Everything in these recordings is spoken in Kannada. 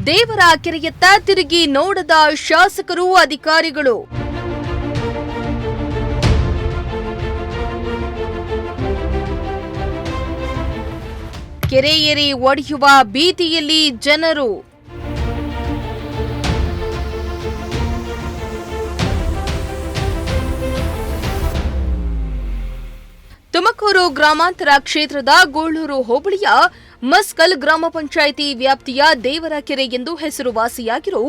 ದೇವರ ಕೆರೆಯತ್ತ ತಿರುಗಿ ನೋಡದ ಶಾಸಕರು ಅಧಿಕಾರಿಗಳು. ಕೆರೆ ಏರಿ ಒಡೆಯುವ ಭೀತಿಯಲ್ಲಿ ಜನರು. ತುಮಕೂರು ಗ್ರಾಮಾಂತರ ಕ್ಷೇತ್ರದ ಗೋಳೂರು ಹೋಬಳಿಯ ಮಸ್ಕಲ್ ಗ್ರಾಮ ಪಂಚಾಯಿತಿ ವ್ಯಾಪ್ತಿಯ ದೇವರ ಕೆರೆ ಎಂದು ಹೆಸರುವಾಸಿಯಾಗಿರೋ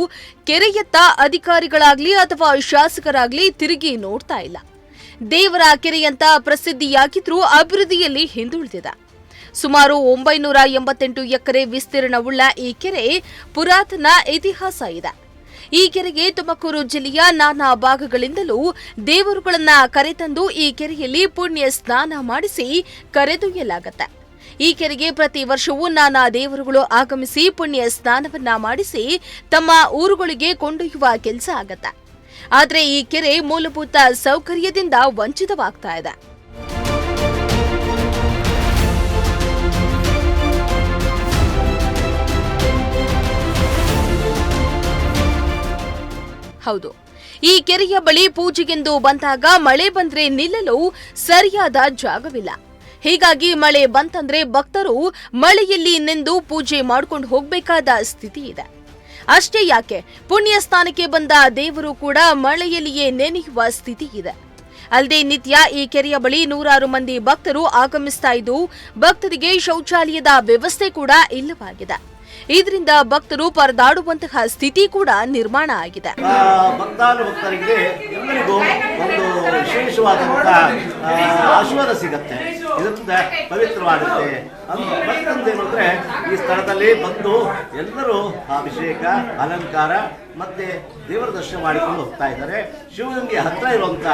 ಕೆರೆಯತ್ತ ಅಧಿಕಾರಿಗಳಾಗ್ಲಿ ಅಥವಾ ಶಾಸಕರಾಗ್ಲಿ ತಿರುಗಿ ನೋಡ್ತಾ ಇಲ್ಲ. ದೇವರ ಕೆರೆಯಂತ ಪ್ರಸಿದ್ಧಿಯಾಗಿದ್ರೂ ಅಭಿವೃದ್ಧಿಯಲ್ಲಿ ಹಿಂದುಳಿದಿದೆ. ಸುಮಾರು 988 ಎಕರೆ ವಿಸ್ತೀರ್ಣವುಳ್ಳ ಈ ಕೆರೆ ಪುರಾತನ ಇತಿಹಾಸ ಇದೆ. ಈ ಕೆರೆಗೆ ತುಮಕೂರು ಜಿಲ್ಲೆಯ ನಾನಾ ಭಾಗಗಳಿಂದಲೂ ದೇವರುಗಳನ್ನ ಕರೆತಂದು ಈ ಕೆರೆಯಲ್ಲಿ ಪುಣ್ಯ ಸ್ನಾನ ಮಾಡಿಸಿ ಕರೆದೊಯ್ಯಲಾಗುತ್ತೆ. ಈ ಕೆರೆಗೆ ಪ್ರತಿ ವರ್ಷವೂ ನಾನಾ ದೇವರುಗಳು ಆಗಮಿಸಿ ಪುಣ್ಯ ಸ್ನಾನವನ್ನ ಮಾಡಿಸಿ ತಮ್ಮ ಊರುಗಳಿಗೆ ಕೊಂಡೊಯ್ಯುವ ಕೆಲಸ ಆಗತ್ತೆ. ಆದರೆ ಈ ಕೆರೆ ಮೂಲಭೂತ ಸೌಕರ್ಯದಿಂದ ವಂಚಿತವಾಗ್ತಾ ಇದೆ. ಹೌದು, ಈ ಕೆರೆಯ ಬಳಿ ಪೂಜೆಗೆಂದು ಬಂದಾಗ ಮಳೆ ಬಂದ್ರೆ ನಿಲ್ಲಲು ಸರಿಯಾದ ಜಾಗವಿಲ್ಲ. ಹೀಗಾಗಿ ಮಳೆ ಬಂತಂದ್ರೆ ಭಕ್ತರು ಮಳೆಯಲ್ಲಿ ನೆಂದು ಪೂಜೆ ಮಾಡ್ಕೊಂಡು ಹೋಗಬೇಕಾದ ಸ್ಥಿತಿ ಇದೆ. ಅಷ್ಟೇ ಯಾಕೆ, ಪುಣ್ಯ ಸ್ಥಾನಕ್ಕೆ ಬಂದ ದೇವರು ಕೂಡ ಮಳೆಯಲ್ಲಿಯೇ ನೆನೆಯುವ ಸ್ಥಿತಿ ಇದೆ. ಅಲ್ಲದೆ ನಿತ್ಯ ಈ ಕೆರೆಯ ಬಳಿ ನೂರಾರು ಮಂದಿ ಭಕ್ತರು ಆಗಮಿಸ್ತಾ ಇದ್ದು ಭಕ್ತರಿಗೆ ಶೌಚಾಲಯದ ವ್ಯವಸ್ಥೆ ಕೂಡ ಇಲ್ಲವಾಗಿದೆ. ಇದರಿಂದ ಭಕ್ತರು ಪರದಾಡುವಂತಹ ಸ್ಥಿತಿ ಕೂಡ ನಿರ್ಮಾಣ ಆಗಿದೆ. ಭಕ್ತರಿಗೆ ಎಲ್ಲರಿಗೂ ಒಂದು ವಿಶೇಷವಾದಂತಹ ಆಶೀರ್ವಾದ ಸಿಗುತ್ತೆ. ಇದರಿಂದ ಪವಿತ್ರವಾಗುತ್ತೆ. ಮತ್ತೊಂದೇನಂದ್ರೆ ಈ ಸ್ಥಳದಲ್ಲಿ ಬಂದು ಎಲ್ಲರೂ ಅಭಿಷೇಕ, ಅಲಂಕಾರ ಮತ್ತೆ ದೇವರ ದರ್ಶನ ಮಾಡಿಕೊಂಡು ಹೋಗ್ತಾ ಇದ್ದಾರೆ. ಶಿವಗಂಗೆ ಹತ್ರ ಇರುವಂತ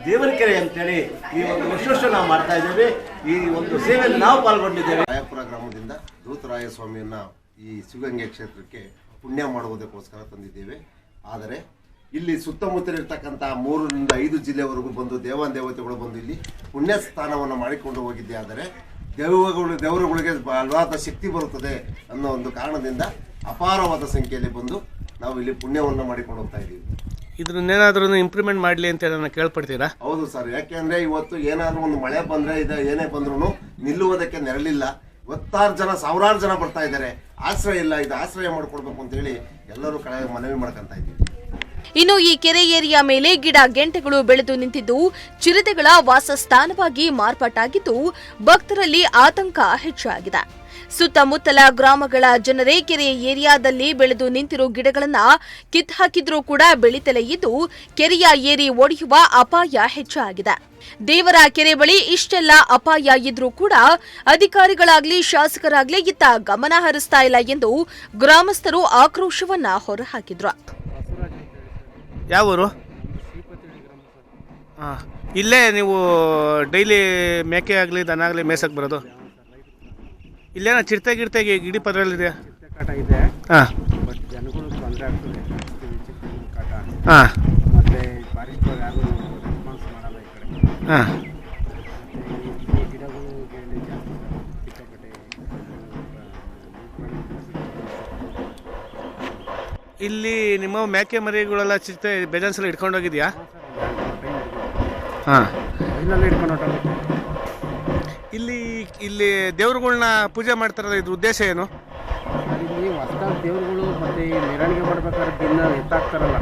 ದೇವರ ಕೆರೆ ಅಂತೇಳಿ ಈ ಒಂದು ವರ್ಷ ನಾವು ಮಾಡ್ತಾ ಇದ್ದೇವೆ. ಈ ಒಂದು ಸೇವೆಯಲ್ಲಿ ನಾವು ಪಾಲ್ಗೊಂಡಿದ್ದೇವೆ. ರಾಯಪುರ ಗ್ರಾಮದಿಂದ ಧೂತರಾಯ ಸ್ವಾಮಿಯನ್ನ ಈ ಶಿವಗಂಗೆ ಕ್ಷೇತ್ರಕ್ಕೆ ಪುಣ್ಯ ಮಾಡುವುದಕ್ಕೋಸ್ಕರ ತಂದಿದ್ದೇವೆ. ಆದರೆ ಇಲ್ಲಿ ಸುತ್ತಮುತ್ತಲಿರ್ತಕ್ಕಂಥ 3ರಿಂದ 5 ಜಿಲ್ಲೆವರೆಗೂ ಬಂದು ದೇವತೆಗಳು ಬಂದು ಇಲ್ಲಿ ಪುಣ್ಯ ಸ್ಥಾನವನ್ನು ಮಾಡಿಕೊಂಡು ಹೋಗಿದ್ದೆ. ಆದರೆ ದೇವರುಗಳಿಗೆ ಬಲವಾದ ಶಕ್ತಿ ಬರುತ್ತದೆ ಅನ್ನೋ ಒಂದು ಕಾರಣದಿಂದ ಅಪಾರವಾದ ಸಂಖ್ಯೆಯಲ್ಲಿ ಬಂದು ನಾವು ಇಲ್ಲಿ ಪುಣ್ಯವನ್ನು ಮಾಡಿಕೊಂಡು ಹೋಗ್ತಾ ಇದ್ದೀವಿ. ಇದನ್ನೇನಾದ್ರೂ ಇಂಪ್ರೂವ್ಮೆಂಟ್ ಮಾಡಲಿ ಅಂತ ನಾನು ಕೇಳ್ಪಡ್ತೀರಾ? ಹೌದು ಸರ್, ಯಾಕೆಂದ್ರೆ ಇವತ್ತು ಏನಾದ್ರೂ ಒಂದು ಮಳೆ ಬಂದ್ರೆ ಏನೇ ಬಂದ್ರೂ ನಿಲ್ಲುವುದಕ್ಕೆ ನೆರಳಿಲ್ಲ. 10 ಜನ 1000 ಜನ ಬರ್ತಾ ಇದ್ದಾರೆ. ಆಶ್ರಯ ಇಲ್ಲ. ಇದು ಆಶ್ರಯ ಮಾಡಿಕೊಡ್ಬೇಕು ಅಂತ ಹೇಳಿ ಎಲ್ಲರೂ ಮನವಿ ಮಾಡ್ಕೊಂತ ಇದ್ದೀವಿ. ಇನ್ನು ಈ ಕೆರೆ ಏರಿಯ ಮೇಲೆ ಗಿಡ ಗೆಂಟೆಗಳು ಬೆಳೆದು ನಿಂತಿದ್ದು ಚಿರತೆಗಳ ವಾಸಸ್ಥಾನವಾಗಿ ಮಾರ್ಪಾಟಾಗಿದ್ದು ಭಕ್ತರಲ್ಲಿ ಆತಂಕ ಹೆಚ್ಚಾಗಿದೆ. ಸುತ್ತಮುತ್ತಲ ಗ್ರಾಮಗಳ ಜನರೇ ಕೆರೆ ಏರಿಯಾದಲ್ಲಿ ಬೆಳೆದು ನಿಂತಿರೋ ಗಿಡಗಳನ್ನ ಕಿತ್ತಾಕಿದ್ರೂ ಕೂಡ ಬೆಳೀತಲೇ ಇದ್ದು ಕೆರೆಯ ಏರಿ ಒಡೆಯುವ ಅಪಾಯ ಹೆಚ್ಚಾಗಿದೆ. ದೇವರ ಕೆರೆ ಬಳಿ ಇಷ್ಟೆಲ್ಲ ಅಪಾಯ ಇದ್ರೂ ಕೂಡ ಅಧಿಕಾರಿಗಳಾಗ್ಲಿ ಶಾಸಕರಾಗ್ಲಿ ಇತ್ತ ಗಮನ ಹರಿಸ್ತಾ ಇಲ್ಲ ಎಂದು ಗ್ರಾಮಸ್ಥರು ಆಕ್ರೋಶವನ್ನ ಹೊರಹಾಕಿದ್ರು. ಯಾವ ಊರು? ಇಲ್ಲೇ ನೀವು ಡೈಲಿ ಮೇಕೆ ಆಗಲಿ ದನ ಆಗಲಿ ಮೇಸಕ್ಕೆ ಬರೋದು? ಇಲ್ಲೇನ ಚಿರತೆ ಗಿಡಿ ಪದರಲ್ಲಿದೆಯಾ? ಹಾಂ ಜನಗಳು ತೊಂದರೆ ಆಗ್ತದೆ. ಹಾಂ ಮತ್ತೆ ಫಾರೆಸ್ಟ್ ಯಾರು ರೆಸ್ಪಾನ್ಸ್ ಮಾಡಲ್ಲ ಈ ಕಡೆ. ಹಾಂ ಗಿಡಗಳು ಸಿಕ್ಕಾಪಟ್ಟೆ. ಇಲ್ಲಿ ನಿಮ್ಮ ಮೇಕೆ ಮರಿಗಳೆಲ್ಲ ಚಿರತೆ ಬೇಜಾನ್ಸಲ ಹಿಡ್ಕೊಂಡು ಹೋಗಿದ್ಯಾ? ಹಾಂ ಇಲ್ಲೆಲ್ಲ ಹಿಡ್ಕೊಂಡು ಹೊಟ್ಟೋಗುತ್ತೆ. ಇಲ್ಲಿ ದೇವ್ರುಗಳ್ನ ಪೂಜೆ ಮಾಡ್ತಾರಲ್ಲ, ಇದ್ರ ಉದ್ದೇಶ ಏನು? ಇಲ್ಲಿ ಹೊಸದಾಗಿ ದೇವ್ರುಗಳು ಮತ್ತು ಈ ಮೆರವಣಿಗೆ ಮಾಡ್ಬೇಕಾದ್ರೆ ಭಿನ್ನ ಎತ್ತಾಕ್ತಾರಲ್ಲ,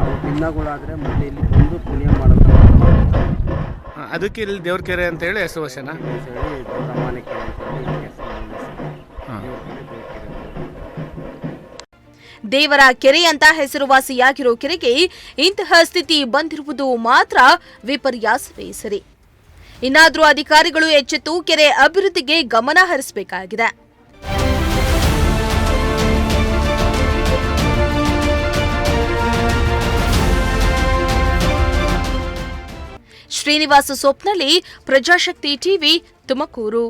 ಅವು ಭಿನ್ನಗಳಾದರೆ ಮತ್ತೆ ಇಲ್ಲಿ ಬಂದು ಪುಣ್ಯ ಮಾಡೋದು. ಅದಕ್ಕೆ ಇಲ್ಲಿ ದೇವ್ರ ಕೆರೆ ಅಂತ ಹೇಳಿ ಹೆಸರು ವಶನ ಹೇಳಿ ಬ್ರಹ್ಮಣ್ಯ ಕೆರೆ ಅಂತೇಳಿ ಹೆಸರು. ದೇವರ ಕೆರೆ ಅಂತ ಹೆಸರುವಾಸಿಯಾಗಿರೋ ಕೆರೆಗೆ ಇಂತಹ ಸ್ಥಿತಿ ಬಂದಿರುವುದು ಮಾತ್ರ ವಿಪರ್ಯಾಸವೇ ಸರಿ. ಇನ್ನಾದರೂ ಅಧಿಕಾರಿಗಳು ಎಚ್ಚೆತ್ತು ಕೆರೆ ಅಭಿವೃದ್ಧಿಗೆ ಗಮನ ಹರಿಸಬೇಕಾಗಿದೆ. ಶ್ರೀನಿವಾಸ ಸೊಪ್ನಲ್ಲಿ, ಪ್ರಜಾಶಕ್ತಿ ಟಿವಿ, ತುಮಕೂರು.